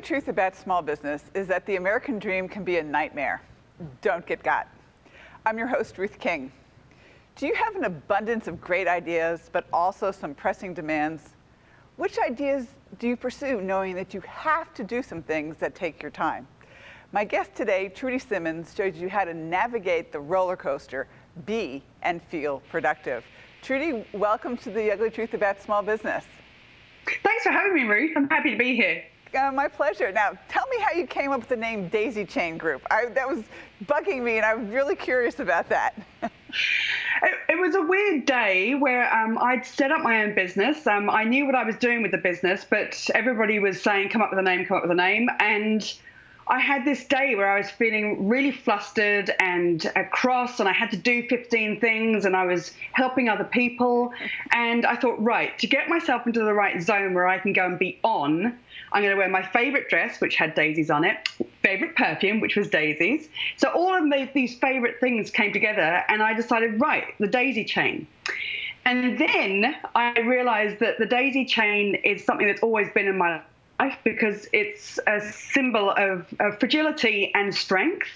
ugly truth about small business is that the American dream can be a nightmare. Don't get got. I'm your host, Ruth King. Do you have an abundance of great ideas, but also some pressing demands? Which ideas do you pursue knowing that you have to do some things that take your time? My guest today, Trudy Simmons, shows you how to navigate the roller coaster, be and feel productive. Trudy, welcome to the ugly truth about small business. Thanks for having me, Ruth. I'm happy to be here. My pleasure. Now, tell me how you came up with the name Daisy Chain Group. That was bugging me, and I'm really curious about that. It was a weird day where I'd set up my own business. I knew what I was doing with the business, but everybody was saying, come up with a name, come up with a name. And I had this day where I was feeling really flustered and cross, and I had to do 15 things, and I was helping other people. And I thought, right, to get myself into the right zone where I can go and be on, I'm going to wear my favorite dress, which had daisies on it, favorite perfume, which was daisies. So all of these favorite things came together, and I decided, right, the daisy chain. And then I realized that the daisy chain is something that's always been in my life because it's a symbol of fragility and strength,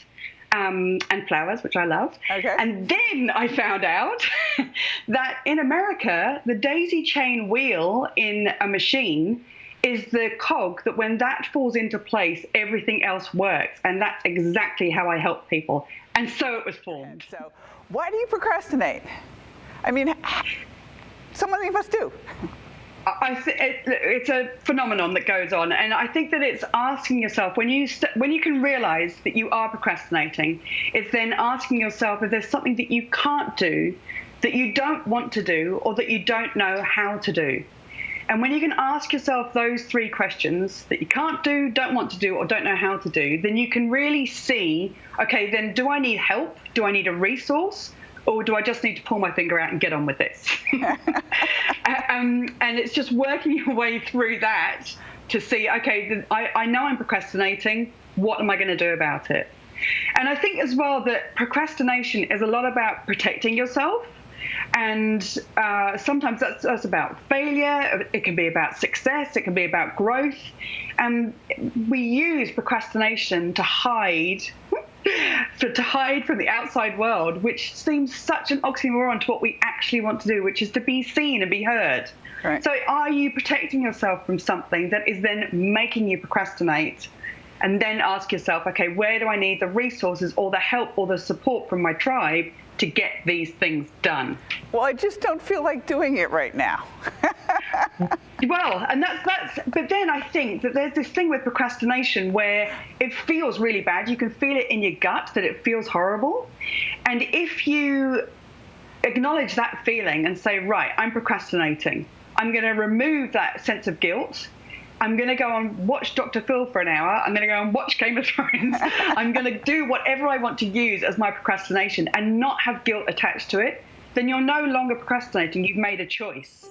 and flowers, which I love. Okay. And then I found out that in America, the daisy chain wheel in a machine is the cog that when that falls into place, everything else works. And that's exactly how I help people. And so it was formed. So why do you procrastinate? I mean, so many of us do. It's a phenomenon that goes on, and I think that it's asking yourself when you can realize that you are procrastinating, it's then asking yourself if there's something that you can't do, that you don't want to do, or that you don't know how to do. And when you can ask yourself those three questions that you can't do, don't want to do, or don't know how to do, then you can really see, okay, then do I need help? Do I need a resource? Or do I just need to pull my finger out and get on with this? And it's just working your way through that to see, okay, I know I'm procrastinating. What am I going to do about it? And I think as well that procrastination is a lot about protecting yourself. And sometimes that's about failure. It can be about success. It can be about growth. And we use procrastination to hide from the outside world, which seems such an oxymoron to what we actually want to do, which is to be seen and be heard. Right. So are you protecting yourself from something that is then making you procrastinate? And then ask yourself, okay, where do I need the resources or the help or the support from my tribe to get these things done? Well, I just don't feel like doing it right now. Well, and that's, but then I think that there's this thing with procrastination where it feels really bad. You can feel it in your gut that it feels horrible. And if you acknowledge that feeling and say, right, I'm procrastinating, I'm going to remove that sense of guilt. I'm going to go and watch Dr. Phil for an hour. I'm going to go and watch Game of Thrones. I'm going to do whatever I want to use as my procrastination and not have guilt attached to it. Then you're no longer procrastinating. You've made a choice.